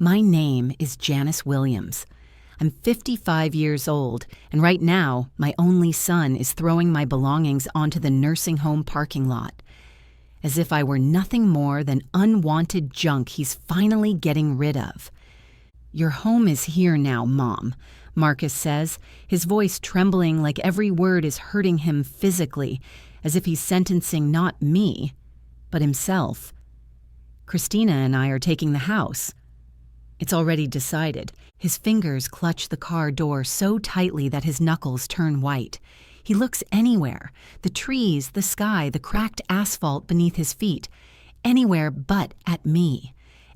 My name is Janice Williams. I'm 55 years old, and right now, my only son is throwing my belongings onto the nursing home parking lot. As if I were nothing more than unwanted junk he's finally getting rid of. "Your home is here now, Mom," Marcus says, his voice trembling like every word is hurting him physically, as if he's sentencing not me, but himself. Christina and I are taking the house. It's already decided. His fingers clutch the car door so tightly that his knuckles turn white. He looks anywhere, the trees, the sky, the cracked asphalt beneath his feet, anywhere but at me.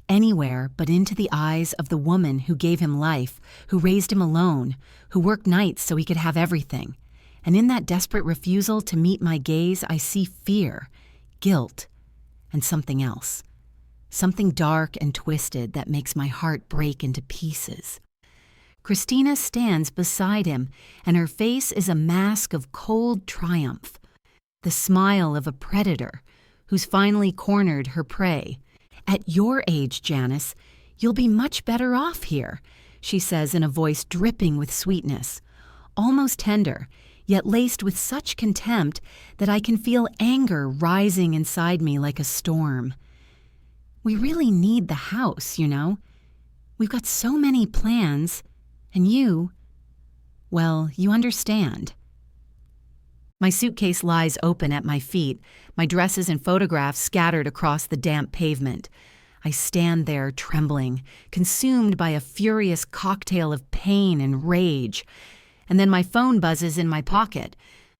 Anywhere but into the eyes of the woman who gave him life, who raised him alone, who worked nights so he could have everything. And in that desperate refusal to meet my gaze, I see fear, guilt, and something else. Something dark and twisted that makes my heart break into pieces. Christina stands beside him, and her face is a mask of cold triumph. The smile of a predator who's finally cornered her prey. "At your age, Janice, you'll be much better off here," she says in a voice dripping with sweetness, almost tender, yet laced with such contempt that I can feel anger rising inside me like a storm. "We really need the house, you know. We've got so many plans, and well, you understand." My suitcase lies open at my feet, my dresses and photographs scattered across the damp pavement. I stand there trembling, consumed by a furious cocktail of pain and rage. And then my phone buzzes in my pocket.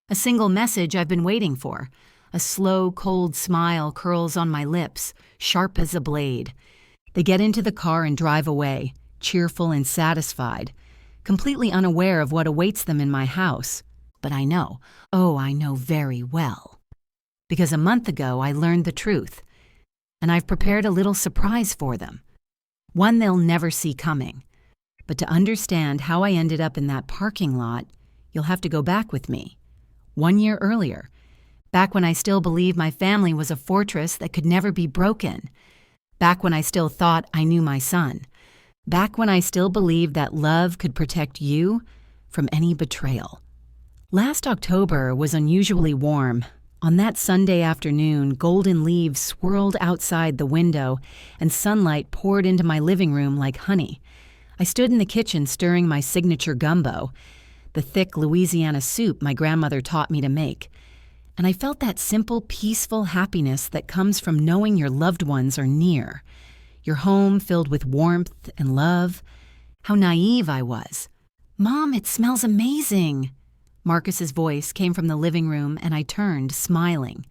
A single message I've been waiting for. A slow, cold smile curls on my lips, sharp as a blade. They get into the car and drive away, cheerful and satisfied, completely unaware of what awaits them in my house. But I know, I know very well. Because a month ago I learned the truth, and I've prepared a little surprise for them. One they'll never see coming. But to understand how I ended up in that parking lot, you'll have to go back with me. 1 year earlier, back when I still believed my family was a fortress that could never be broken. Back when I still thought I knew my son. Back when I still believed that love could protect you from any betrayal. Last October was unusually warm. On that Sunday afternoon, golden leaves swirled outside the window, and sunlight poured into my living room like honey. I stood in the kitchen stirring my signature gumbo, the thick Louisiana soup my grandmother taught me to make. And I felt that simple, peaceful happiness that comes from knowing your loved ones are near. Your home filled with warmth and love. How naive I was. "Mom, it smells amazing." Marcus's voice came from the living room, and I turned, smiling.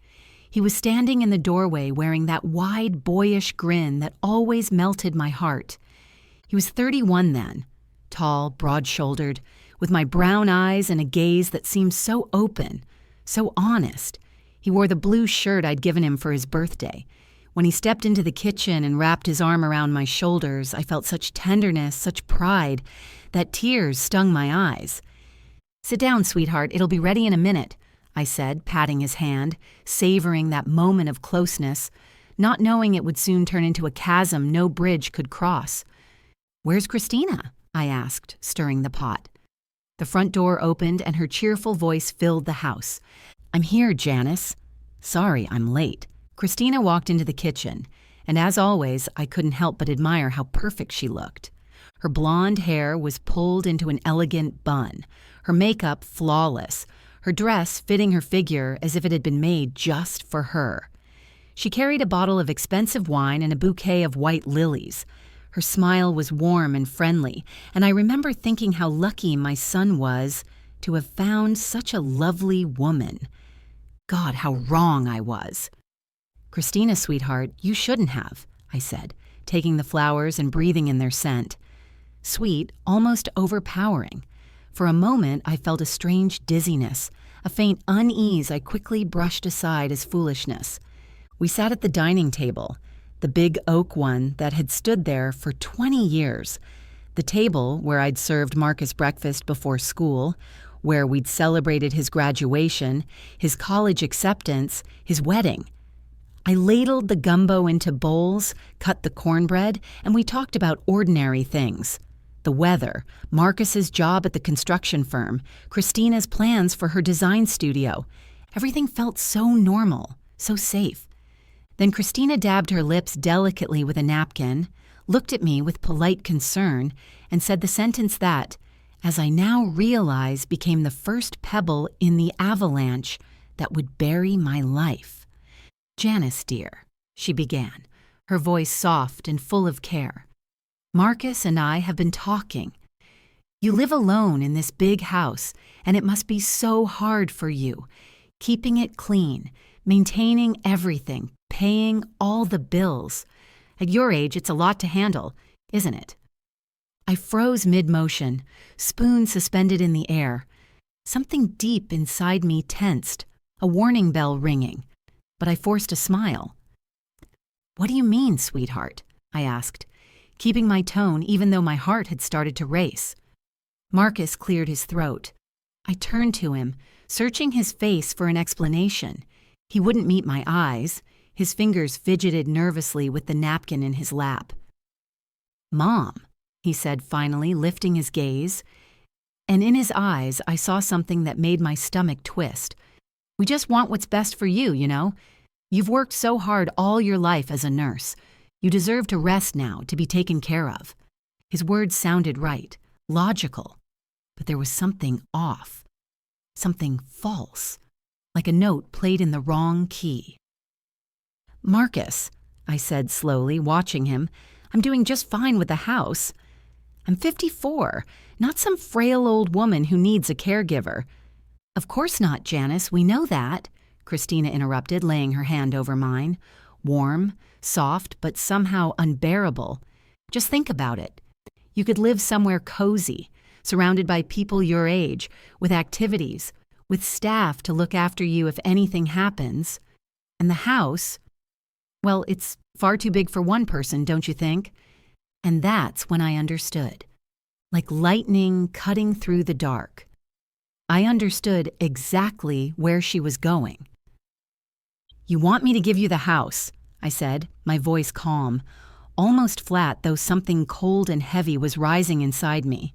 He was standing in the doorway wearing that wide, boyish grin that always melted my heart. He was 31 then, tall, broad-shouldered, with my brown eyes and a gaze that seemed so open, so honest. He wore the blue shirt I'd given him for his birthday. When he stepped into the kitchen and wrapped his arm around my shoulders, I felt such tenderness, such pride, that tears stung my eyes. "Sit down, sweetheart. It'll be ready in a minute," I said, patting his hand, savoring that moment of closeness, not knowing it would soon turn into a chasm no bridge could cross. "Where's Christina?" I asked, stirring the pot. The front door opened and her cheerful voice filled the house. "I'm here, Janice. Sorry, I'm late." Christina walked into the kitchen, and as always, I couldn't help but admire how perfect she looked. Her blonde hair was pulled into an elegant bun, her makeup flawless, her dress fitting her figure as if it had been made just for her. She carried a bottle of expensive wine and a bouquet of white lilies. Her smile was warm and friendly, and I remember thinking how lucky my son was to have found such a lovely woman. God, how wrong I was. "Christina, sweetheart, you shouldn't have," I said, taking the flowers and breathing in their scent. Sweet, almost overpowering. For a moment, I felt a strange dizziness, a faint unease I quickly brushed aside as foolishness. We sat at the dining table, the big oak one that had stood there for 20 years. The table where I'd served Marcus breakfast before school, where we'd celebrated his graduation, his college acceptance, his wedding. I ladled the gumbo into bowls, cut the cornbread, and we talked about ordinary things. The weather, Marcus's job at the construction firm, Christina's plans for her design studio. Everything felt so normal, so safe. Then Christina dabbed her lips delicately with a napkin, looked at me with polite concern, and said the sentence that, as I now realize, became the first pebble in the avalanche that would bury my life. "Janice, dear," she began, her voice soft and full of care. "Marcus and I have been talking. You live alone in this big house, and it must be so hard for you, keeping it clean, maintaining everything, paying all the bills. At your age, it's a lot to handle, isn't it?" I froze mid-motion, spoon suspended in the air. Something deep inside me tensed, a warning bell ringing, but I forced a smile. "What do you mean, sweetheart?" I asked, keeping my tone even though my heart had started to race. Marcus cleared his throat. I turned to him, searching his face for an explanation. He wouldn't meet my eyes. His fingers fidgeted nervously with the napkin in his lap. "Mom," he said finally, lifting his gaze. And in his eyes, I saw something that made my stomach twist. "We just want what's best for you, you know. You've worked so hard all your life as a nurse. You deserve to rest now, to be taken care of." His words sounded right, logical, but there was something off, something false, like a note played in the wrong key. "Marcus," I said slowly, watching him, "I'm doing just fine with the house. I'm 54, not some frail old woman who needs a caregiver." "Of course not, Janice, we know that," Christina interrupted, laying her hand over mine. Warm, soft, but somehow unbearable. "Just think about it. You could live somewhere cozy, surrounded by people your age, with activities, with staff to look after you if anything happens. And the house, well, it's far too big for one person, don't you think?" And that's when I understood. Like lightning cutting through the dark. I understood exactly where she was going. "You want me to give you the house," I said, my voice calm, almost flat, though something cold and heavy was rising inside me.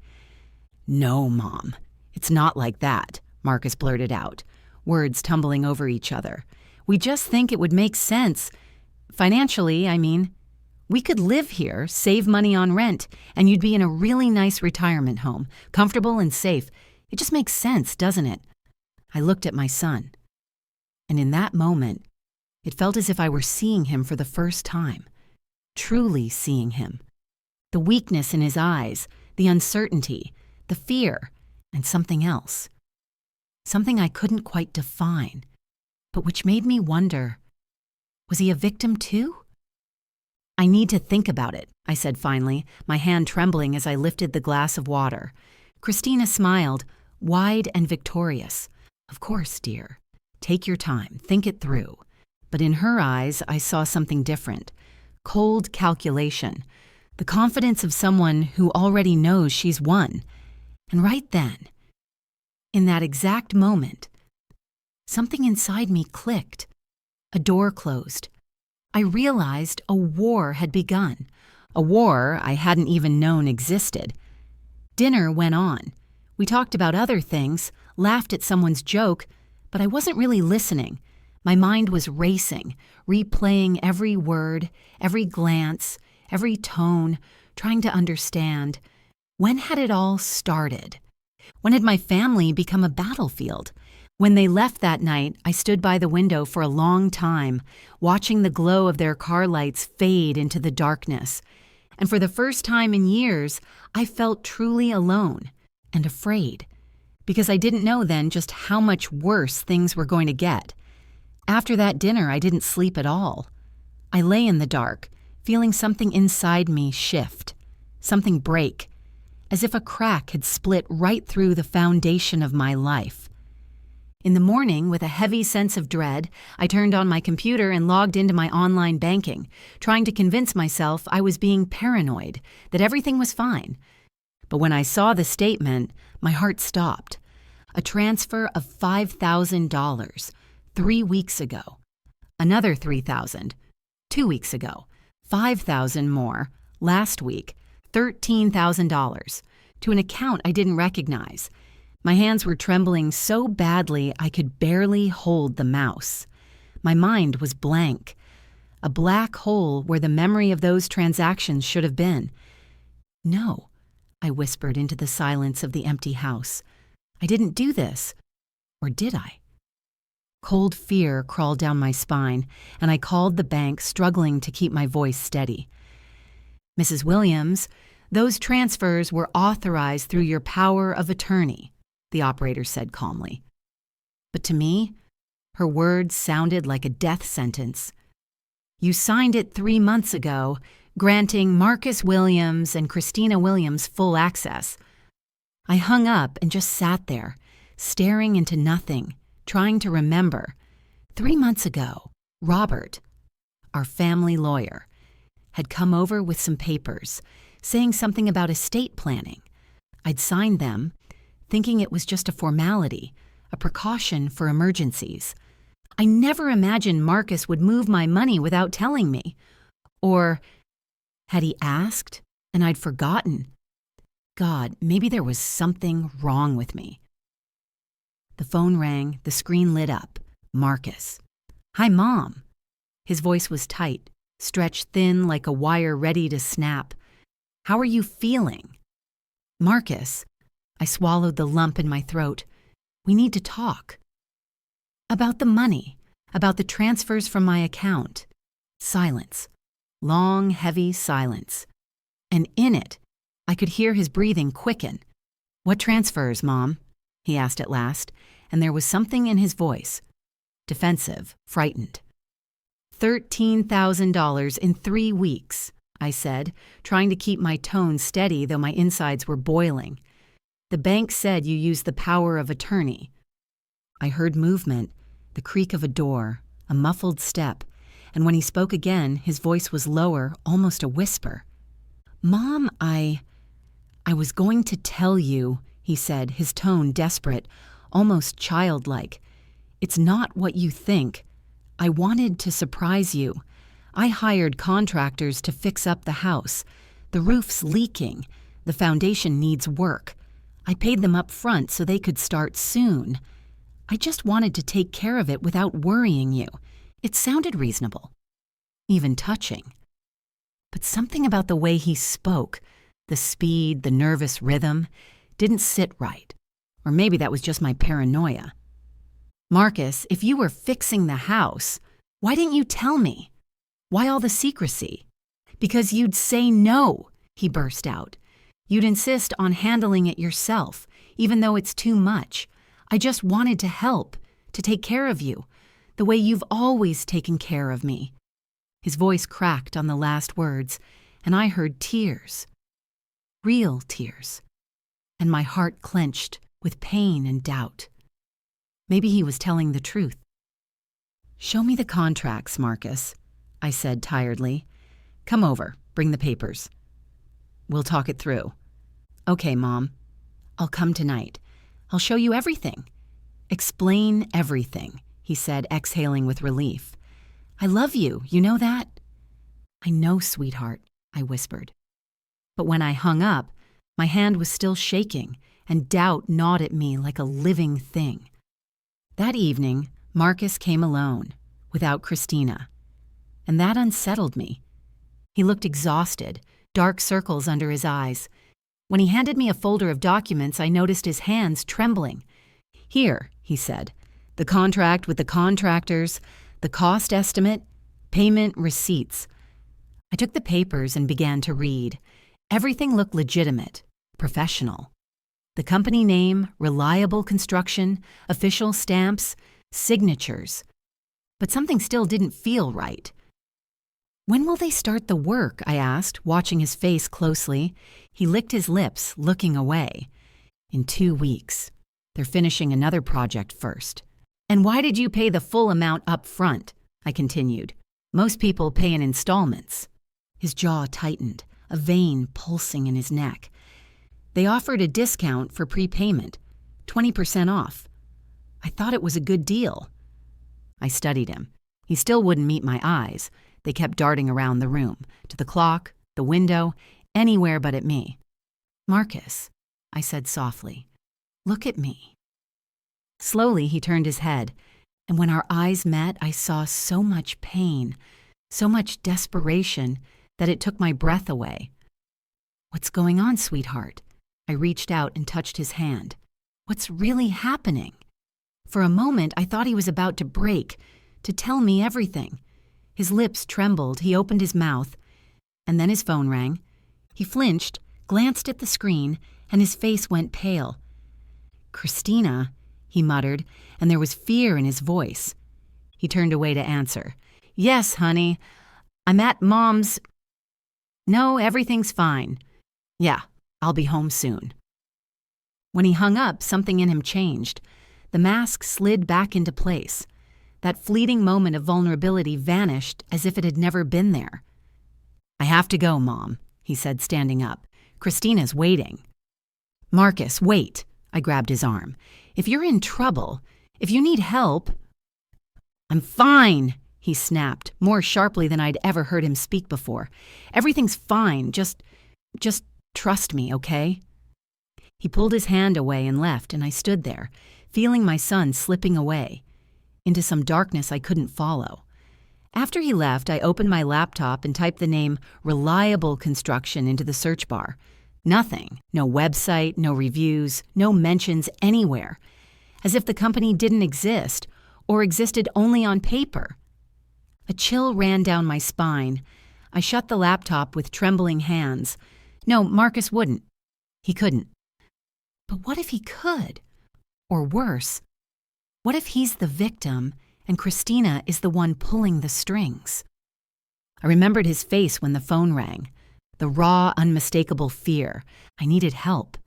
"No, Mom, it's not like that," Marcus blurted out, words tumbling over each other. "We just think it would make sense. Financially, I mean. We could live here, save money on rent, and you'd be in a really nice retirement home, comfortable and safe. It just makes sense, doesn't it?" I looked at my son. And in that moment, it felt as if I were seeing him for the first time, truly seeing him. The weakness in his eyes, the uncertainty, the fear, and something else. Something I couldn't quite define, but which made me wonder, was he a victim too? "I need to think about it," I said finally, my hand trembling as I lifted the glass of water. Christina smiled, wide and victorious. "Of course, dear. Take your time, think it through." But in her eyes, I saw something different. Cold calculation. The confidence of someone who already knows she's won. And right then, in that exact moment, something inside me clicked. A door closed. I realized a war had begun. A war I hadn't even known existed. Dinner went on. We talked about other things, laughed at someone's joke, but I wasn't really listening. My mind was racing, replaying every word, every glance, every tone, trying to understand. When had it all started? When had my family become a battlefield? When they left that night, I stood by the window for a long time, watching the glow of their car lights fade into the darkness. And for the first time in years, I felt truly alone and afraid, because I didn't know then just how much worse things were going to get. After that dinner, I didn't sleep at all. I lay in the dark, feeling something inside me shift, something break, as if a crack had split right through the foundation of my life. In the morning, with a heavy sense of dread, I turned on my computer and logged into my online banking, trying to convince myself I was being paranoid, that everything was fine. But when I saw the statement, my heart stopped. A transfer of $5,000, 3 weeks ago. Another $3,000. 2 weeks ago. $5,000 more. Last week. $13,000. To an account I didn't recognize. My hands were trembling so badly I could barely hold the mouse. My mind was blank. A black hole where the memory of those transactions should have been. No, I whispered into the silence of the empty house. I didn't do this. Or did I? Cold fear crawled down my spine, and I called the bank, struggling to keep my voice steady. Mrs. Williams, those transfers were authorized through your power of attorney, the operator said calmly. But to me, her words sounded like a death sentence. You signed it 3 months ago, granting Marcus Williams and Christina Williams full access. I hung up and just sat there, staring into nothing, trying to remember. 3 months ago, Robert, our family lawyer, had come over with some papers, saying something about estate planning. I'd signed them, thinking it was just a formality, a precaution for emergencies. I never imagined Marcus would move my money without telling me. Or had he asked and I'd forgotten? God, maybe there was something wrong with me. The phone rang, the screen lit up. Marcus. Hi, Mom. His voice was tight, stretched thin like a wire ready to snap. How are you feeling? Marcus. I swallowed the lump in my throat. We need to talk. About the money, about the transfers from my account. Silence. Long, heavy silence. And in it, I could hear his breathing quicken. What transfers, Mom? He asked at last, and there was something in his voice. Defensive, frightened. $13,000 in 3 weeks, I said, trying to keep my tone steady though my insides were boiling. The bank said you used the power of attorney. I heard movement, the creak of a door, a muffled step, and when he spoke again, his voice was lower, almost a whisper. Mom, I was going to tell you, he said, his tone desperate, almost childlike. It's not what you think. I wanted to surprise you. I hired contractors to fix up the house. The roof's leaking. The foundation needs work. I paid them up front so they could start soon. I just wanted to take care of it without worrying you. It sounded reasonable, even touching. But something about the way he spoke, the speed, the nervous rhythm, didn't sit right. Or maybe that was just my paranoia. Marcus, if you were fixing the house, why didn't you tell me? Why all the secrecy? Because you'd say no, he burst out. You'd insist on handling it yourself, even though it's too much. I just wanted to help, to take care of you, the way you've always taken care of me. His voice cracked on the last words, and I heard tears. Real tears. And my heart clenched with pain and doubt. Maybe he was telling the truth. Show me the contracts, Marcus, I said tiredly. Come over, bring the papers. We'll talk it through. Okay, Mom. I'll come tonight. I'll show you everything. Explain everything, he said, exhaling with relief. I love you, you know that? I know, sweetheart, I whispered. But when I hung up, my hand was still shaking, and doubt gnawed at me like a living thing. That evening, Marcus came alone, without Christina, and that unsettled me. He looked exhausted, dark circles under his eyes. When he handed me a folder of documents, I noticed his hands trembling. Here, he said, the contract with the contractors, the cost estimate, payment receipts. I took the papers and began to read. Everything looked legitimate, professional. The company name, Reliable Construction, official stamps, signatures. But something still didn't feel right. When will they start the work? I asked, watching his face closely. He licked his lips, looking away. In 2 weeks. They're finishing another project first. And why did you pay the full amount up front? I continued. Most people pay in installments. His jaw tightened, a vein pulsing in his neck. They offered a discount for prepayment, 20% off. I thought it was a good deal. I studied him. He still wouldn't meet my eyes. They kept darting around the room, to the clock, the window, anywhere but at me. "Marcus," I said softly, "look at me." Slowly he turned his head, and when our eyes met, I saw so much pain, so much desperation, that it took my breath away. "What's going on, sweetheart?" I reached out and touched his hand. "What's really happening?" For a moment, I thought he was about to break, to tell me everything. His lips trembled, he opened his mouth, and then his phone rang. He flinched, glanced at the screen, and his face went pale. "Christina," he muttered, and there was fear in his voice. He turned away to answer. "Yes, honey. I'm at Mom's. No, everything's fine. Yeah, I'll be home soon." When he hung up, something in him changed. The mask slid back into place. That fleeting moment of vulnerability vanished as if it had never been there. "I have to go, Mom," he said, standing up. "Christina's waiting." "Marcus, wait." I grabbed his arm. "If you're in trouble, if you need help—" "I'm fine," he snapped, more sharply than I'd ever heard him speak before. "Everything's fine. Just trust me, okay?" He pulled his hand away and left, and I stood there, feeling my son slipping away into some darkness I couldn't follow. After he left, I opened my laptop and typed the name Reliable Construction into the search bar. Nothing. No website, no reviews, no mentions anywhere. As if the company didn't exist, or existed only on paper. A chill ran down my spine. I shut the laptop with trembling hands. No, Marcus wouldn't. He couldn't. But what if he could? Or worse, what if he's the victim and Christina is the one pulling the strings? I remembered his face when the phone rang. The raw, unmistakable fear. I needed help.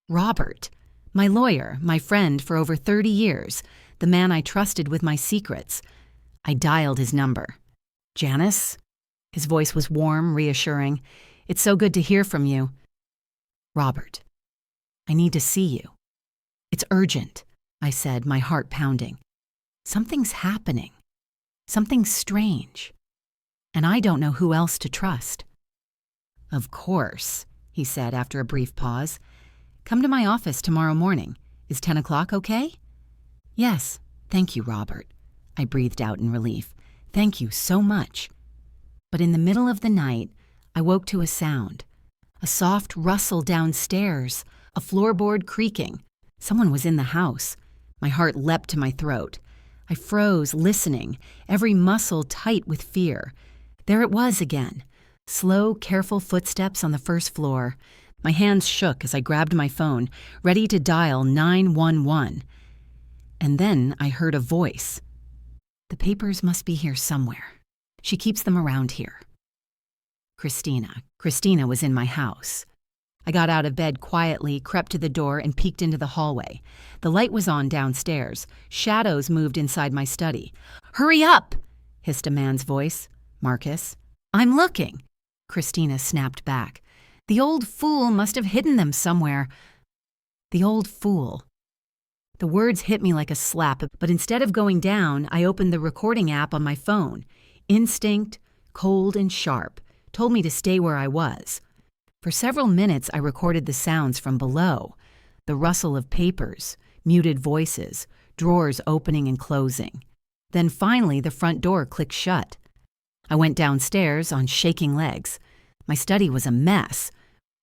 Robert, my lawyer, my friend for over 30 years, the man I trusted with my secrets. I dialed his number. "Janice?" His voice was warm, reassuring. "It's so good to hear from you." "Robert, I need to see you." "It's urgent," I said, my heart pounding. "Something's happening. Something strange. And I don't know who else to trust." "Of course," he said after a brief pause. "Come to my office tomorrow morning. Is 10 o'clock okay?" "Yes, thank you, Robert," I breathed out in relief. "Thank you so much." But in the middle of the night, I woke to a sound. A soft rustle downstairs, a floorboard creaking. Someone was in the house. My heart leapt to my throat. I froze, listening, every muscle tight with fear. There it was again. Slow, careful footsteps on the first floor. My hands shook as I grabbed my phone, ready to dial 911. And then I heard a voice. "The papers must be here somewhere. She keeps them around here." Christina. Christina was in my house. I got out of bed quietly, crept to the door, and peeked into the hallway. The light was on downstairs. Shadows moved inside my study. "Hurry up!" hissed a man's voice. "Marcus." "I'm looking." Christina snapped back. "The old fool must have hidden them somewhere." The old fool. The words hit me like a slap, but instead of going down, I opened the recording app on my phone. Instinct, cold and sharp, told me to stay where I was. For several minutes, I recorded the sounds from below. The rustle of papers, muted voices, drawers opening and closing. Then finally, the front door clicked shut. I went downstairs on shaking legs. My study was a mess.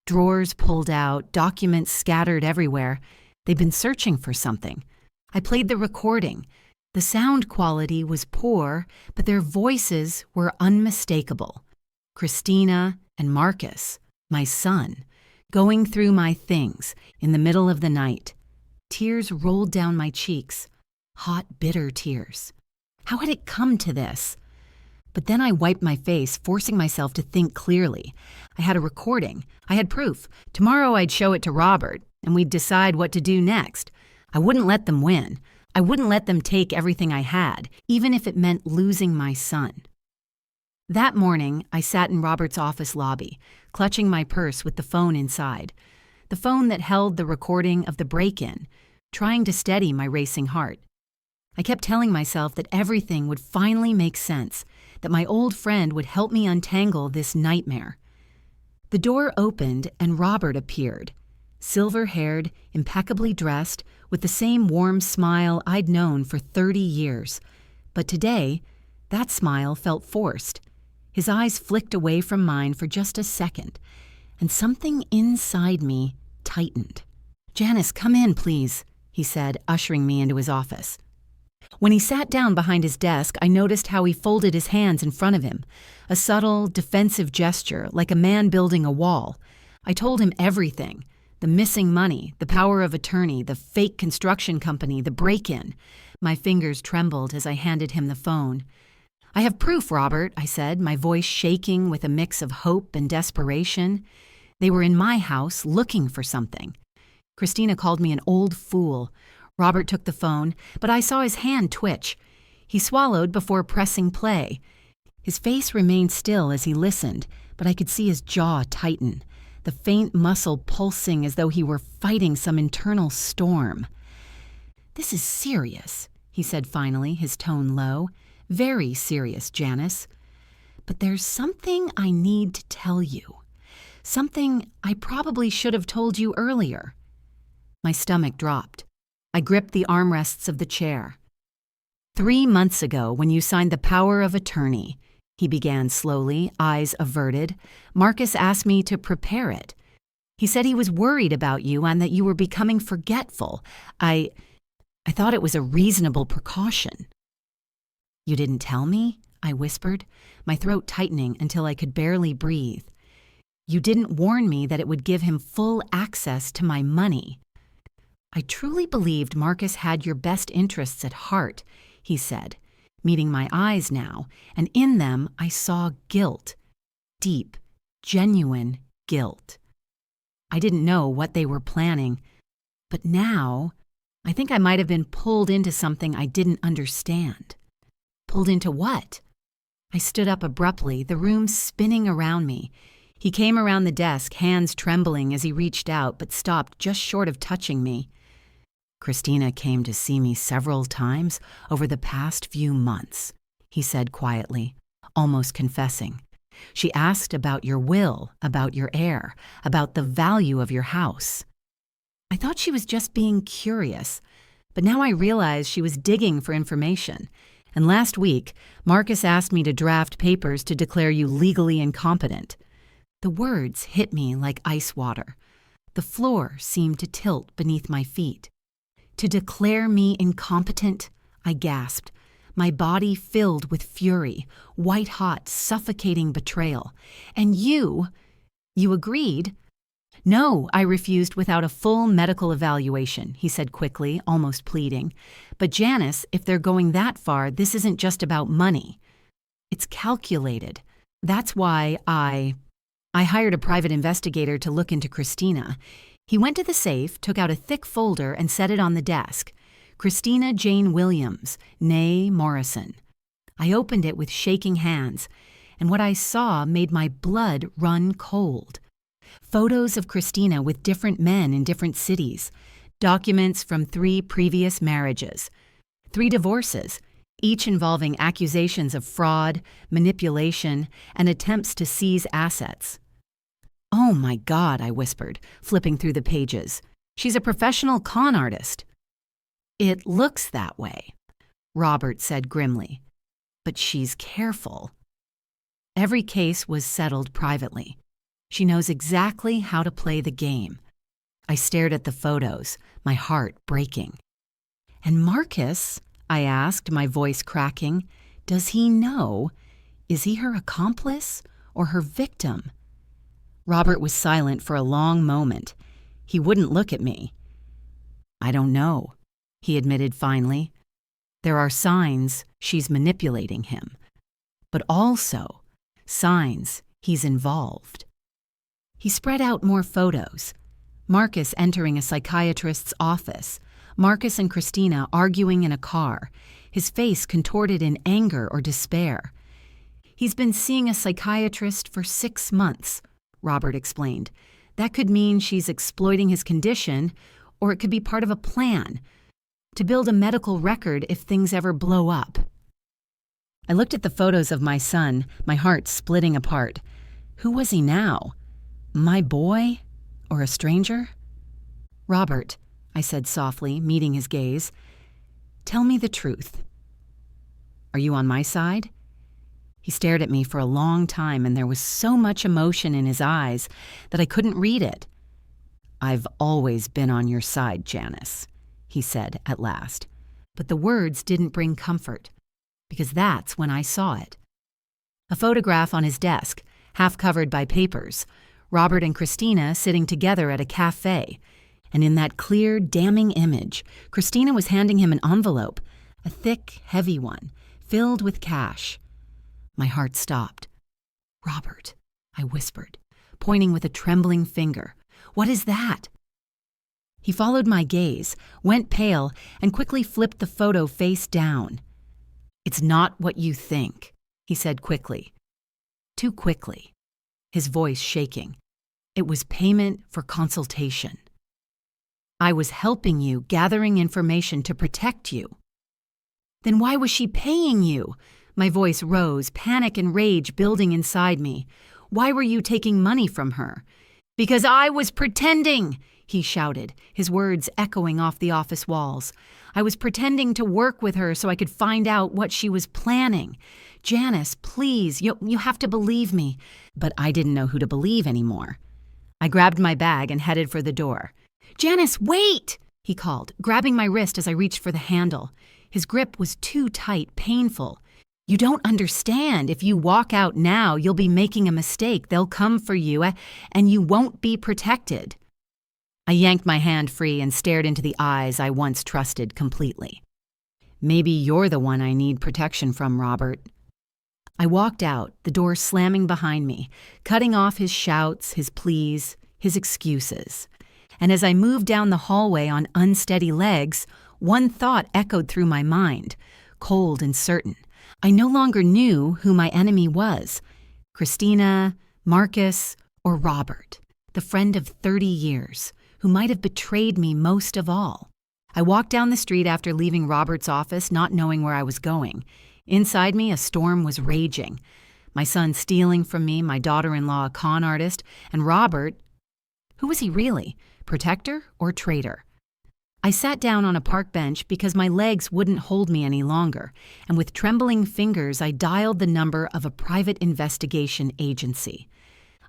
Drawers pulled out, documents scattered everywhere. They'd been searching for something. I played the recording. The sound quality was poor, but their voices were unmistakable. Christina and Marcus, my son, going through my things in the middle of the night. Tears rolled down my cheeks, hot, bitter tears. How had it come to this? But then I wiped my face, forcing myself to think clearly. I had a recording. I had proof. Tomorrow I'd show it to Robert, and we'd decide what to do next. I wouldn't let them win. I wouldn't let them take everything I had, even if it meant losing my son. That morning, I sat in Robert's office lobby, clutching my purse with the phone inside. The phone that held the recording of the break-in, trying to steady my racing heart. I kept telling myself that everything would finally make sense, that my old friend would help me untangle this nightmare. The door opened and Robert appeared, silver-haired, impeccably dressed, with the same warm smile I'd known for 30 years. But today, that smile felt forced. His eyes flicked away from mine for just a second, and something inside me tightened. "Janice, come in, please," he said, ushering me into his office. When he sat down behind his desk, I noticed how he folded his hands in front of him, a subtle, defensive gesture, like a man building a wall. I told him everything: the missing money, the power of attorney, the fake construction company, the break-in. My fingers trembled as I handed him the phone. "I have proof, Robert," I said, my voice shaking with a mix of hope and desperation. "They were in my house looking for something." Christina called me an old fool. Robert took the phone, but I saw his hand twitch. He swallowed before pressing play. His face remained still as he listened, but I could see his jaw tighten, the faint muscle pulsing as though he were fighting some internal storm. "This is serious," he said finally, his tone low. "Very serious, Janice. But there's something I need to tell you. Something I probably should have told you earlier." My stomach dropped. I gripped the armrests of the chair. "3 months ago, when you signed the power of attorney," he began slowly, eyes averted, "Marcus asked me to prepare it. He said he was worried about you and that you were becoming forgetful. I thought it was a reasonable precaution." "You didn't tell me?" I whispered, my throat tightening until I could barely breathe. "You didn't warn me that it would give him full access to my money." "I truly believed Marcus had your best interests at heart," he said, meeting my eyes now, and in them I saw guilt. Deep, genuine guilt. I didn't know what they were planning, but now I think I might have been pulled into something I didn't understand. Pulled into what? I stood up abruptly, the room spinning around me. He came around the desk, hands trembling as he reached out, but stopped just short of touching me. "Christina came to see me several times over the past few months," he said quietly, almost confessing. "She asked about your will, about your heir, about the value of your house." I thought she was just being curious, but now I realized she was digging for information. And last week, Marcus asked me to draft papers to declare you legally incompetent. The words hit me like ice water. The floor seemed to tilt beneath my feet. "To declare me incompetent?" I gasped, my body filled with fury, white-hot, suffocating betrayal. "And you agreed?" "No," I refused without a full medical evaluation, he said quickly, almost pleading. "But Janice, if they're going that far, this isn't just about money. It's calculated. That's why I hired a private investigator to look into Christina." He went to the safe, took out a thick folder, and set it on the desk. "Christina Jane Williams, née Morrison." I opened it with shaking hands, and what I saw made my blood run cold. Photos of Christina with different men in different cities, documents from 3 previous marriages, 3 divorces, each involving accusations of fraud, manipulation, and attempts to seize assets. "Oh my God," I whispered, flipping through the pages. "She's a professional con artist." "It looks that way," Robert said grimly. "But she's careful." Every case was settled privately. She knows exactly how to play the game. I stared at the photos, my heart breaking. "And Marcus," I asked, my voice cracking, "does he know? Is he her accomplice or her victim?" Robert was silent for a long moment. He wouldn't look at me. "I don't know," he admitted finally. "There are signs she's manipulating him, but also signs he's involved." He spread out more photos. Marcus entering a psychiatrist's office, Marcus and Christina arguing in a car, his face contorted in anger or despair. "He's been seeing a psychiatrist for 6 months, Robert explained. "That could mean she's exploiting his condition, or it could be part of a plan. to build a medical record if things ever blow up. I looked at the photos of my son, my heart splitting apart. Who was he now? My boy? Or a stranger? "Robert," I said softly, meeting his gaze, "tell me the truth. Are you on my side?" He stared at me for a long time, and there was so much emotion in his eyes that I couldn't read it. "I've always been on your side, Janice," he said at last. But the words didn't bring comfort, because that's when I saw it. A photograph on his desk, half covered by papers, Robert and Christina sitting together at a cafe. And in that clear, damning image, Christina was handing him an envelope, a thick, heavy one, filled with cash. My heart stopped. "Robert," I whispered, pointing with a trembling finger. "What is that?" He followed my gaze, went pale, and quickly flipped the photo face down. "It's not what you think," he said quickly. Too quickly, his voice shaking. "It was payment for consultation. I was helping you, gathering information to protect you." "Then why was she paying you?" My voice rose, panic and rage building inside me. "Why were you taking money from her?" "Because I was pretending," he shouted, his words echoing off the office walls. "I was pretending to work with her so I could find out what she was planning. Janice, please, you have to believe me." But I didn't know who to believe anymore. I grabbed my bag and headed for the door. "Janice, wait!" he called, grabbing my wrist as I reached for the handle. His grip was too tight, painful. "You don't understand. If you walk out now, you'll be making a mistake. They'll come for you, and you won't be protected." I yanked my hand free and stared into the eyes I once trusted completely. "Maybe you're the one I need protection from, Robert." I walked out, the door slamming behind me, cutting off his shouts, his pleas, his excuses. And as I moved down the hallway on unsteady legs, one thought echoed through my mind, cold and certain. I no longer knew who my enemy was. Christina, Marcus, or Robert, the friend of 30 years, who might have betrayed me most of all. I walked down the street after leaving Robert's office, not knowing where I was going. Inside me, a storm was raging. My son stealing from me, my daughter-in-law a con artist, and Robert, who was he really? Protector or traitor? I sat down on a park bench because my legs wouldn't hold me any longer, and with trembling fingers I dialed the number of a private investigation agency.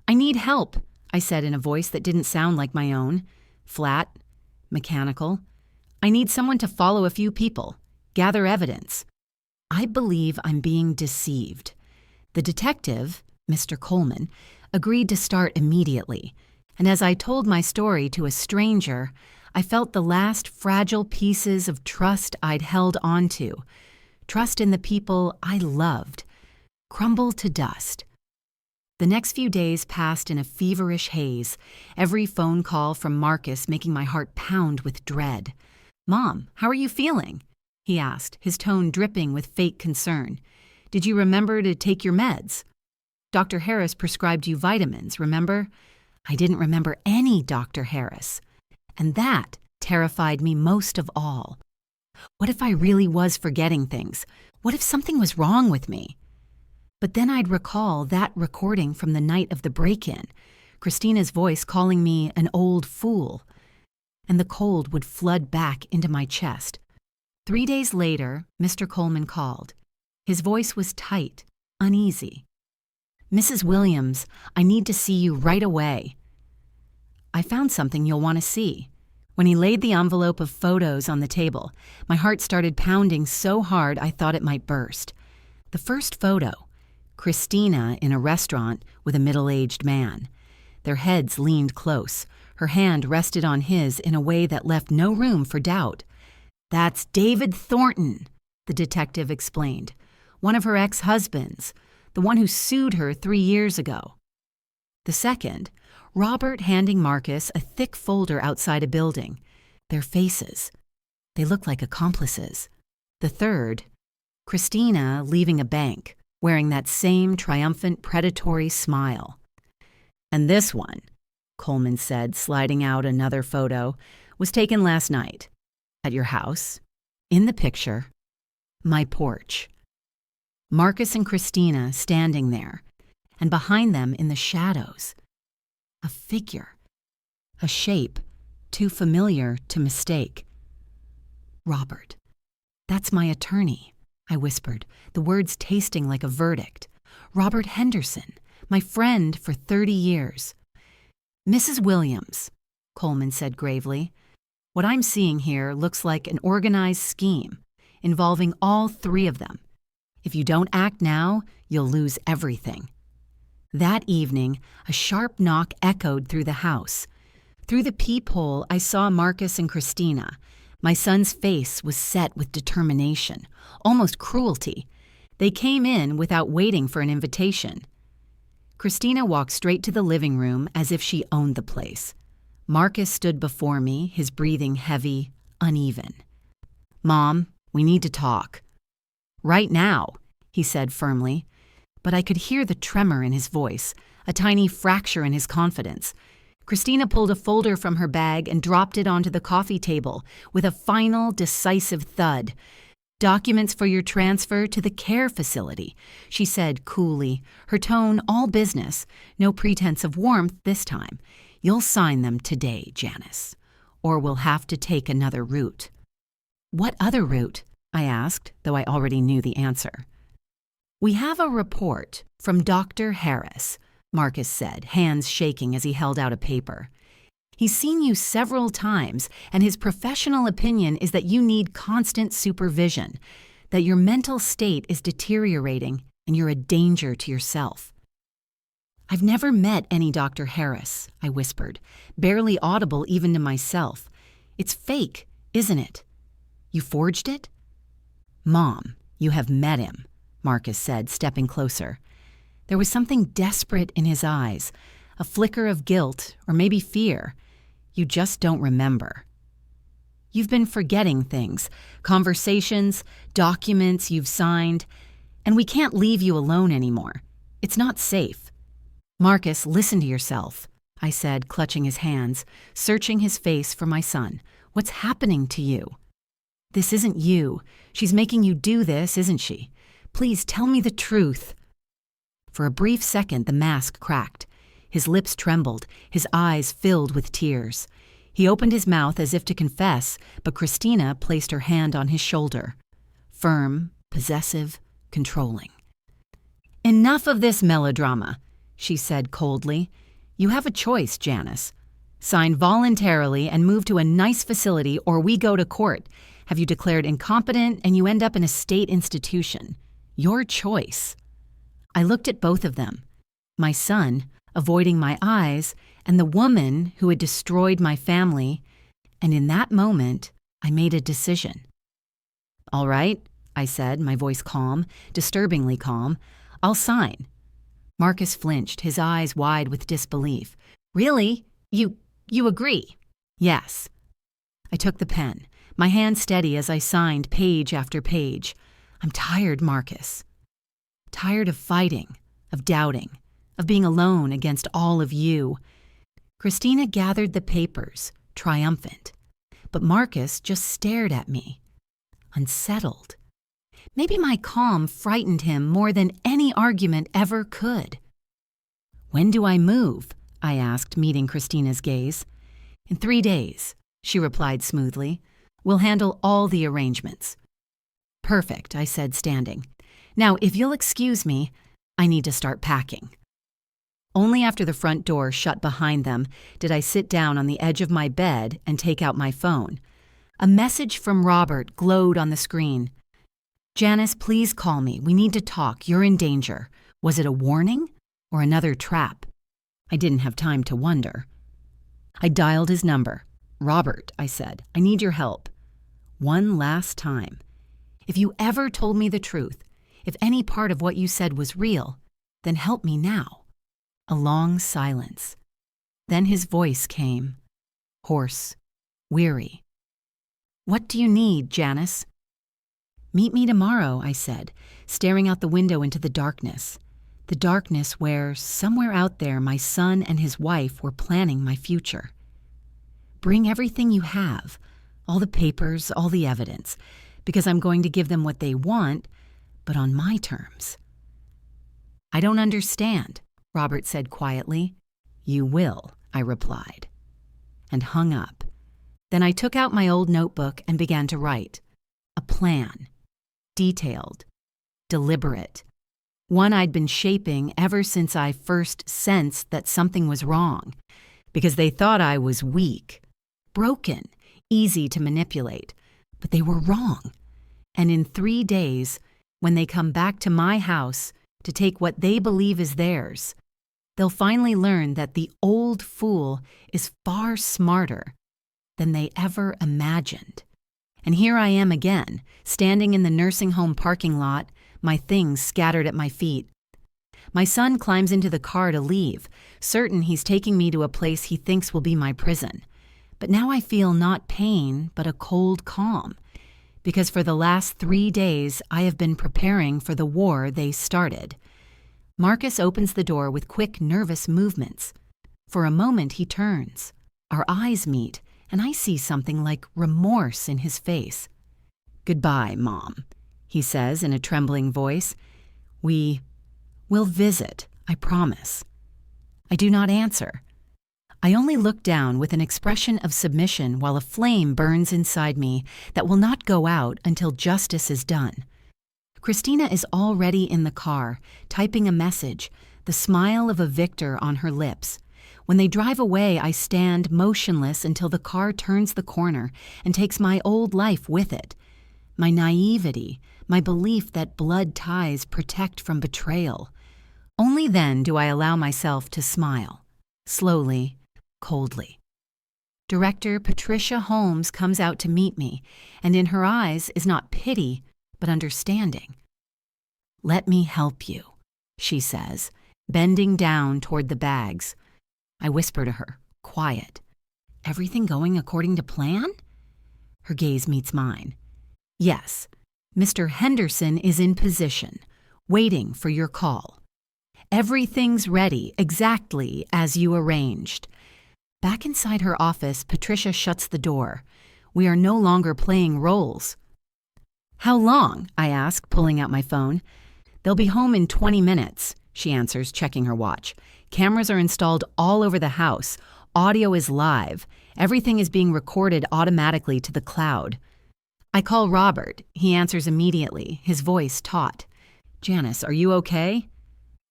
"I need help," I said in a voice that didn't sound like my own. Flat, mechanical. "I need someone to follow a few people, gather evidence. I believe I'm being deceived." The detective, Mr. Coleman, agreed to start immediately, and as I told my story to a stranger, I felt the last fragile pieces of trust I'd held onto, trust in the people I loved, crumble to dust. The next few days passed in a feverish haze, every phone call from Marcus making my heart pound with dread. "Mom, how are you feeling?" he asked, his tone dripping with fake concern. "Did you remember to take your meds? Dr. Harris prescribed you vitamins, remember?" I didn't remember any Dr. Harris. And that terrified me most of all. What if I really was forgetting things? What if something was wrong with me? But then I'd recall that recording from the night of the break-in, Christina's voice calling me an old fool, and the cold would flood back into my chest. 3 days later, Mr. Coleman called. His voice was tight, uneasy. "Mrs. Williams, I need to see you right away." "I found something you'll want to see." When he laid the envelope of photos on the table, my heart started pounding so hard I thought it might burst. The first photo, Christina in a restaurant with a middle-aged man. Their heads leaned close. Her hand rested on his in a way that left no room for doubt. "That's David Thornton," the detective explained. "One of her ex-husbands, the one who sued her 3 years ago." The second, Robert handing Marcus a thick folder outside a building. Their faces. They looked like accomplices. The third, Christina leaving a bank, wearing that same triumphant predatory smile. "And this one," Coleman said, sliding out another photo, "was taken last night. At your house, In the picture, my porch. Marcus and Christina standing there, and behind them in the shadows, a figure, a shape too familiar to mistake. Robert. That's my attorney, I whispered, the words tasting like a verdict. Robert Henderson, my friend for 30 years. Mrs. Williams, Coleman said gravely, what I'm seeing here looks like an organized scheme involving all three of them. If you don't act now, you'll lose everything. That evening, a sharp knock echoed through the house. Through the peephole, I saw Marcus and Christina. My son's face was set with determination, almost cruelty. They came in without waiting for an invitation. Christina walked straight to the living room as if she owned the place. Marcus stood before me, his breathing heavy, uneven. Mom, we need to talk. Right now, he said firmly, but I could hear the tremor in his voice, a tiny fracture in his confidence. Christina pulled a folder from her bag and dropped it onto the coffee table with a final, decisive thud. Documents for your transfer to the care facility, she said coolly, her tone all business, no pretense of warmth this time. You'll sign them today, Janice, or we'll have to take another route. What other route? I asked, though I already knew the answer. We have a report from Dr. Harris, Marcus said, hands shaking as he held out a paper. He's seen you several times, and his professional opinion is that you need constant supervision, that your mental state is deteriorating, and you're a danger to yourself. I've never met any Dr. Harris, I whispered, barely audible even to myself. It's fake, isn't it? You forged it? Mom, you have met him, Marcus said, stepping closer. There was something desperate in his eyes, a flicker of guilt or maybe fear. You just don't remember. You've been forgetting things, conversations, documents you've signed, and we can't leave you alone anymore. It's not safe. Marcus, listen to yourself, I said, clutching his hands, searching his face for my son. What's happening to you? This isn't you. She's making you do this, isn't she? Please tell me the truth. For a brief second, the mask cracked. His lips trembled, his eyes filled with tears. He opened his mouth as if to confess, but Christina placed her hand on his shoulder. Firm, possessive, controlling. Enough of this melodrama, she said coldly. You have a choice, Janice. Sign voluntarily and move to a nice facility, or we go to court. Have you declared incompetent and you end up in a state institution? Your choice. I looked at both of them, my son, avoiding my eyes, and the woman who had destroyed my family, and in that moment, I made a decision. All right, I said, my voice calm, disturbingly calm. I'll sign. Marcus flinched, his eyes wide with disbelief. Really? You agree? Yes. I took the pen, my hand steady as I signed page after page. I'm tired, Marcus. Tired of fighting, of doubting, of being alone against all of you. Christina gathered the papers, triumphant. But Marcus just stared at me, unsettled. Maybe my calm frightened him more than any argument ever could. When do I move? I asked, meeting Christina's gaze. In 3 days, she replied smoothly. We'll handle all the arrangements. Perfect, I said, standing. Now, if you'll excuse me, I need to start packing. Only after the front door shut behind them did I sit down on the edge of my bed and take out my phone. A message from Robert glowed on the screen. Janice, please call me. We need to talk. You're in danger. Was it a warning or another trap? I didn't have time to wonder. I dialed his number. Robert, I said, I need your help. One last time. If you ever told me the truth, if any part of what you said was real, then help me now. A long silence. Then his voice came, hoarse, weary. What do you need, Janice? Meet me tomorrow, I said, staring out the window into the darkness where, somewhere out there, my son and his wife were planning my future. Bring everything you have, all the papers, all the evidence. because I'm going to give them what they want, but on my terms. I don't understand, Robert said quietly. You will, I replied, and hung up. Then I took out my old notebook and began to write. A plan. Detailed. Deliberate. One I'd been shaping ever since I first sensed that something was wrong, because they thought I was weak, broken, easy to manipulate, but they were wrong. And in 3 days, when they come back to my house to take what they believe is theirs, they'll finally learn that the old fool is far smarter than they ever imagined. And here I am again, standing in the nursing home parking lot, my things scattered at my feet. My son climbs into the car to leave, certain he's taking me to a place he thinks will be my prison. But now I feel not pain, but a cold calm, because for the last 3 days I have been preparing for the war they started. Marcus opens the door with quick, nervous movements. For a moment he turns. Our eyes meet, and I see something like remorse in his face. Goodbye, Mom, he says in a trembling voice. We'll visit, I promise. I do not answer. I only look down with an expression of submission while a flame burns inside me that will not go out until justice is done. Christina is already in the car, typing a message, the smile of a victor on her lips. When they drive away, I stand motionless until the car turns the corner and takes my old life with it. My naivety, my belief that blood ties protect from betrayal. Only then do I allow myself to smile, slowly, coldly. Director Patricia Holmes comes out to meet me, and in her eyes is not pity, but understanding. Let me help you, she says, bending down toward the bags. I whisper to her, quiet. Everything going according to plan? Her gaze meets mine. Yes, Mr. Henderson is in position, waiting for your call. Everything's ready, exactly as you arranged. Back inside her office, Patricia shuts the door. We are no longer playing roles. How long? I ask, pulling out my phone. They'll be home in 20 minutes, she answers, checking her watch. Cameras are installed all over the house. Audio is live. Everything is being recorded automatically to the cloud. I call Robert. He answers immediately, his voice taut. Janice, are you okay?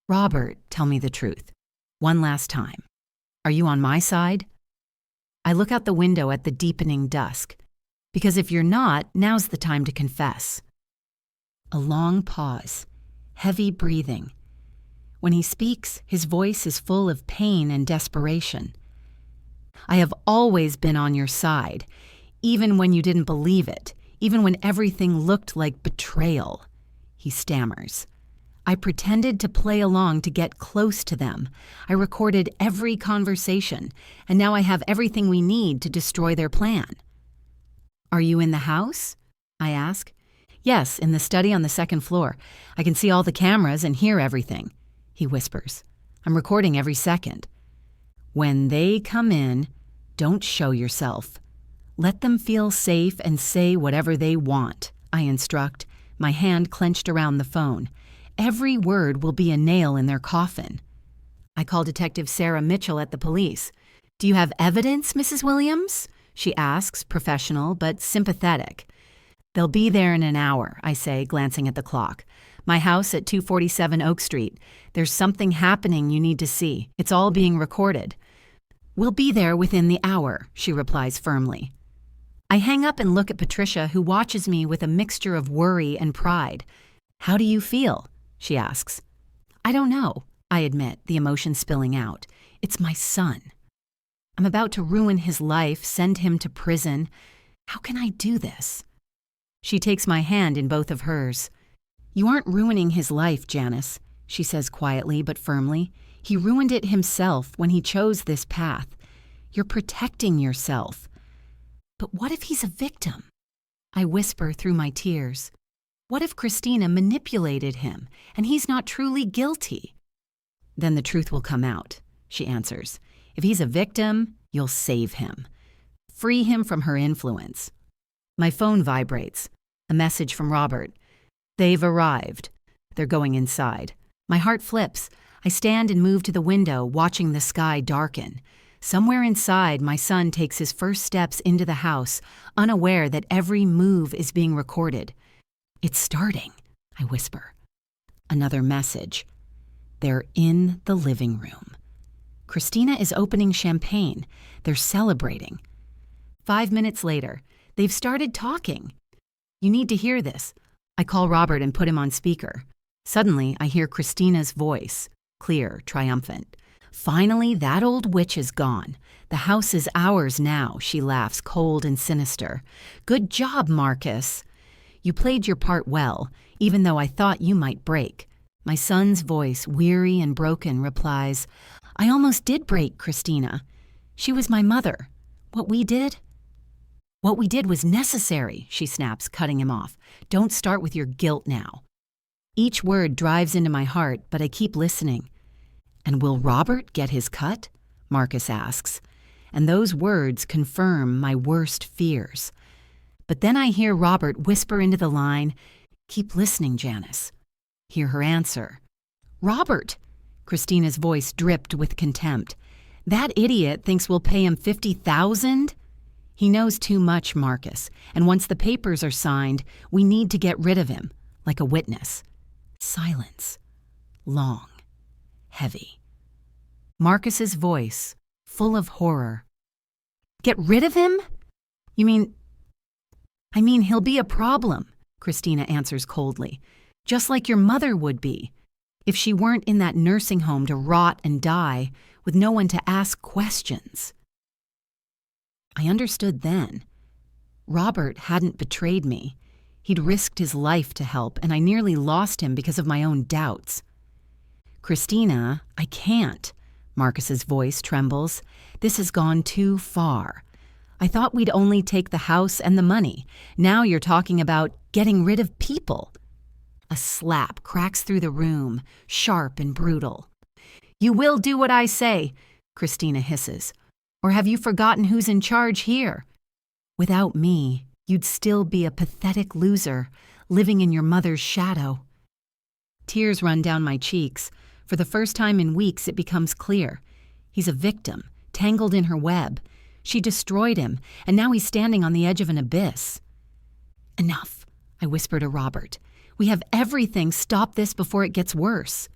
Robert, tell me the truth. One last time. Are you on my side? I look out the window at the deepening dusk. Because if you're not, now's the time to confess. A long pause. Heavy breathing. When he speaks, his voice is full of pain and desperation. I have always been on your side, even when you didn't believe it, even when everything looked like betrayal, he stammers. I pretended to play along to get close to them. I recorded every conversation, and now I have everything we need to destroy their plan. Are you in the house? I ask. Yes, in the study on the second floor. I can see all the cameras and hear everything, he whispers. I'm recording every second. When they come in, don't show yourself. Let them feel safe and say whatever they want, I instruct, my hand clenched around the phone. Every word will be a nail in their coffin. I call Detective Sarah Mitchell at the police. Do you have evidence, Mrs. Williams? She asks, professional but sympathetic. They'll be there in an hour, I say, glancing at the clock. My house at 247 Oak Street. There's something happening you need to see. It's all being recorded. We'll be there within the hour, she replies firmly. I hang up and look at Patricia, who watches me with a mixture of worry and pride. How do you feel? She asks. I don't know, I admit, the emotion spilling out. It's my son. I'm about to ruin his life, send him to prison. How can I do this? She takes my hand in both of hers. You aren't ruining his life, Janice, she says quietly but firmly. He ruined it himself when he chose this path. You're protecting yourself. But what if he's a victim? I whisper through my tears. What if Christina manipulated him and he's not truly guilty? Then the truth will come out, she answers. If he's a victim, you'll save him. Free him from her influence. My phone vibrates. A message from Robert. They've arrived. They're going inside. My heart flips. I stand and move to the window, watching the sky darken. Somewhere inside, my son takes his first steps into the house, unaware that every move is being recorded. It's starting, I whisper. Another message. They're in the living room. Christina is opening champagne. They're celebrating. 5 minutes later, they've started talking. You need to hear this. I call Robert and put him on speaker. Suddenly, I hear Christina's voice, clear, triumphant. Finally, that old witch is gone. The house is ours now, she laughs, cold and sinister. Good job, Marcus. You played your part well, even though I thought you might break. My son's voice, weary and broken, replies, I almost did break, Christina. She was my mother. What we did was necessary, she snaps, cutting him off. Don't start with your guilt now. Each word drives into my heart, but I keep listening. And will Robert get his cut? Marcus asks. And those words confirm my worst fears. But then I hear Robert whisper into the line, Keep listening, Janice. Hear her answer. Robert! Christina's voice dripped with contempt. That idiot thinks we'll pay him $50,000? He knows too much, Marcus, and once the papers are signed, we need to get rid of him, like a witness. Silence. Long. Heavy. Marcus's voice, full of horror. Get rid of him? I mean he'll be a problem, Christina answers coldly, just like your mother would be, if she weren't in that nursing home to rot and die with no one to ask questions. I understood then. Robert hadn't betrayed me. He'd risked his life to help, and I nearly lost him because of my own doubts. Christina, I can't. Marcus's voice trembles. This has gone too far. I thought we'd only take the house and the money. Now you're talking about getting rid of people. A slap cracks through the room, sharp and brutal. You will do what I say, Christina hisses. Or have you forgotten who's in charge here? Without me, you'd still be a pathetic loser, living in your mother's shadow. Tears run down my cheeks. For the first time in weeks, it becomes clear. He's a victim, tangled in her web. She destroyed him, and now he's standing on the edge of an abyss. Enough, I whisper to Robert. We have everything. Stop this before it gets worse.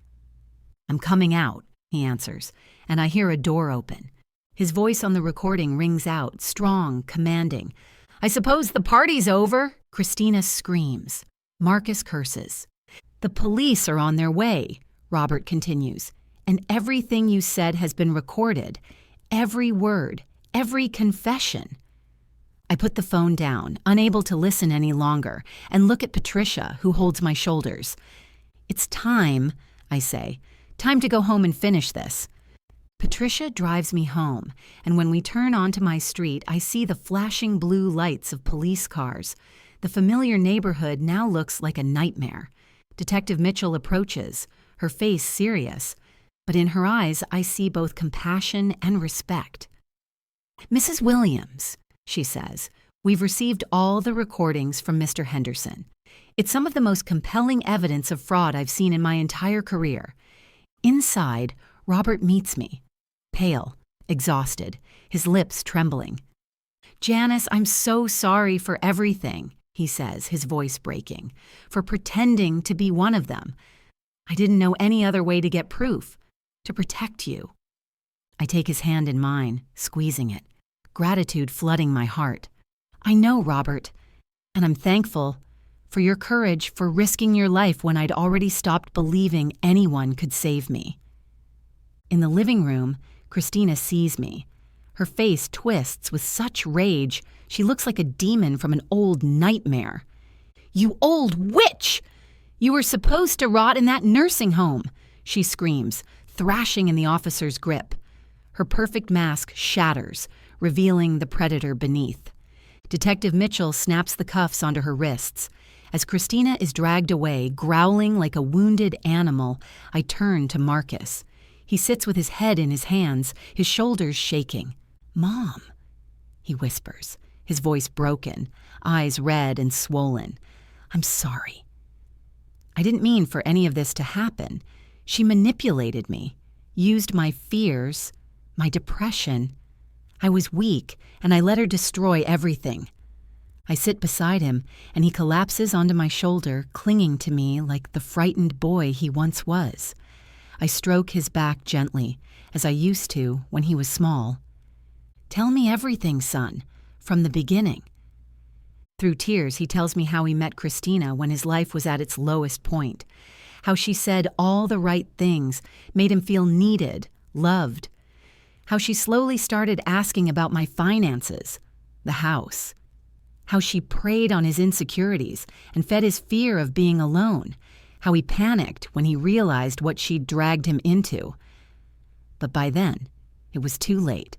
I'm coming out, he answers, and I hear a door open. His voice on the recording rings out, strong, commanding. I suppose the party's over, Christina screams. Marcus curses. The police are on their way, Robert continues, and everything you said has been recorded. Every word, every confession. I put the phone down, unable to listen any longer, and look at Patricia, who holds my shoulders. It's time, I say. Time to go home and finish this. Patricia drives me home, and when we turn onto my street, I see the flashing blue lights of police cars. The familiar neighborhood now looks like a nightmare. Detective Mitchell approaches, her face serious, but in her eyes I see both compassion and respect. Mrs. Williams, she says, we've received all the recordings from Mr. Henderson. It's some of the most compelling evidence of fraud I've seen in my entire career. Inside, Robert meets me. Pale, exhausted, his lips trembling. Janice, I'm so sorry for everything, he says, his voice breaking, for pretending to be one of them. I didn't know any other way to get proof, to protect you. I take his hand in mine, squeezing it, gratitude flooding my heart. I know, Robert, and I'm thankful for your courage, for risking your life when I'd already stopped believing anyone could save me. In the living room, Christina sees me. Her face twists with such rage, she looks like a demon from an old nightmare. You old witch! You were supposed to rot in that nursing home, she screams, thrashing in the officer's grip. Her perfect mask shatters, revealing the predator beneath. Detective Mitchell snaps the cuffs onto her wrists. As Christina is dragged away, growling like a wounded animal, I turn to Marcus. He sits with his head in his hands, his shoulders shaking. Mom, he whispers, his voice broken, eyes red and swollen. I'm sorry. I didn't mean for any of this to happen. She manipulated me, used my fears, my depression. I was weak, and I let her destroy everything. I sit beside him, and he collapses onto my shoulder, clinging to me like the frightened boy he once was. I stroke his back gently, as I used to when he was small. Tell me everything, son, from the beginning. Through tears, he tells me how he met Christina when his life was at its lowest point, how she said all the right things, made him feel needed, loved, how she slowly started asking about my finances, the house, how she preyed on his insecurities and fed his fear of being alone, how he panicked when he realized what she'd dragged him into. But by then, it was too late.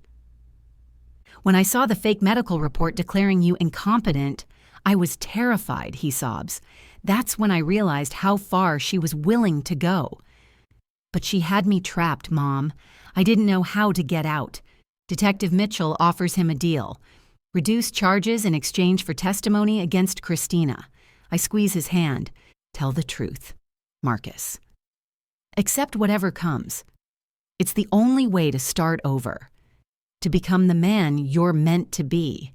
When I saw the fake medical report declaring you incompetent, I was terrified, he sobs. That's when I realized how far she was willing to go. But she had me trapped, Mom. I didn't know how to get out. Detective Mitchell offers him a deal. Reduced charges in exchange for testimony against Christina. I squeeze his hand. Tell the truth, Marcus. Accept whatever comes. It's the only way to start over, to become the man you're meant to be.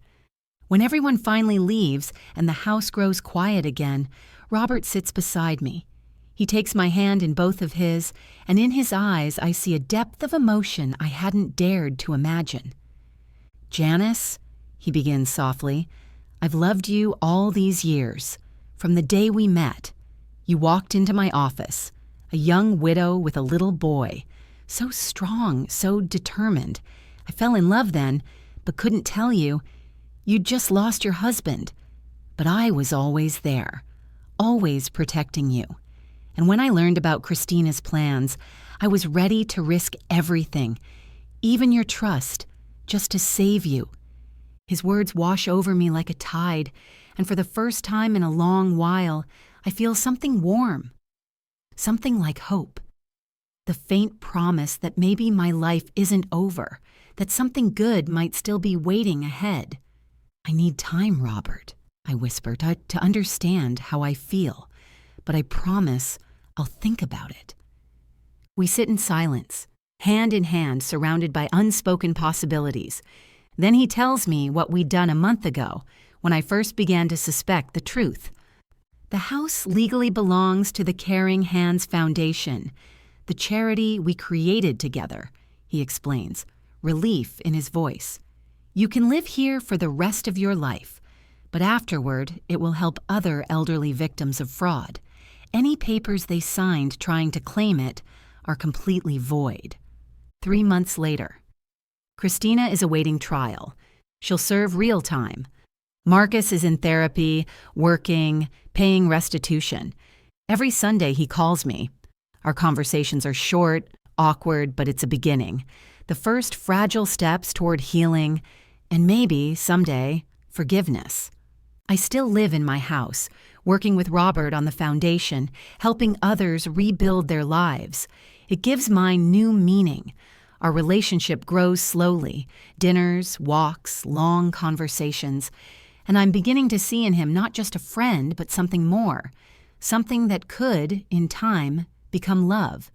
When everyone finally leaves and the house grows quiet again, Robert sits beside me. He takes my hand in both of his, and in his eyes I see a depth of emotion I hadn't dared to imagine. Janice, he begins softly, I've loved you all these years. From the day we met, you walked into my office, a young widow with a little boy, so strong, so determined. I fell in love then, but couldn't tell you. You'd just lost your husband. But I was always there, always protecting you. And when I learned about Christina's plans, I was ready to risk everything, even your trust, just to save you. His words wash over me like a tide, and for the first time in a long while, I feel something warm, something like hope. The faint promise that maybe my life isn't over, that something good might still be waiting ahead. I need time, Robert, I whisper, to understand how I feel, but I promise I'll think about it. We sit in silence, hand in hand, surrounded by unspoken possibilities. Then he tells me what we'd done a month ago, when I first began to suspect the truth. The house legally belongs to the Caring Hands Foundation, the charity we created together, he explains, relief in his voice. You can live here for the rest of your life, but afterward it will help other elderly victims of fraud. Any papers they signed trying to claim it are completely void. 3 months later, Christina is awaiting trial. She'll serve real time. Marcus is in therapy, working, paying restitution. Every Sunday he calls me. Our conversations are short, awkward, but it's a beginning. The first fragile steps toward healing, and maybe, someday, forgiveness. I still live in my house, working with Robert on the foundation, helping others rebuild their lives. It gives mine new meaning. Our relationship grows slowly, dinners, walks, long conversations, and I'm beginning to see in him not just a friend, but something more, something that could, in time, become love.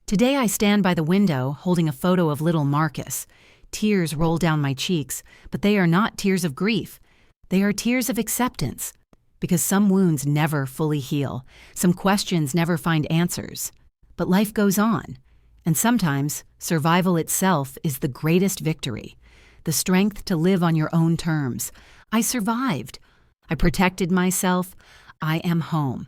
Today I stand by the window holding a photo of little Marcus. Tears roll down my cheeks, but they are not tears of grief. They are tears of acceptance, because some wounds never fully heal, some questions never find answers. But life goes on, and sometimes survival itself is the greatest victory, the strength to live on your own terms. I survived. I protected myself. I am home.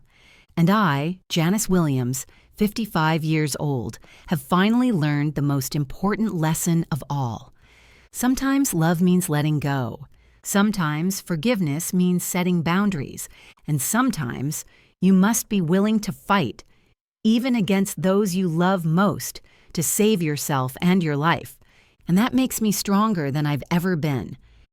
And I, Janice Williams, 55 years old, have finally learned the most important lesson of all. Sometimes love means letting go. Sometimes forgiveness means setting boundaries. And sometimes you must be willing to fight, even against those you love most, to save yourself and your life. And that makes me stronger than I've ever been.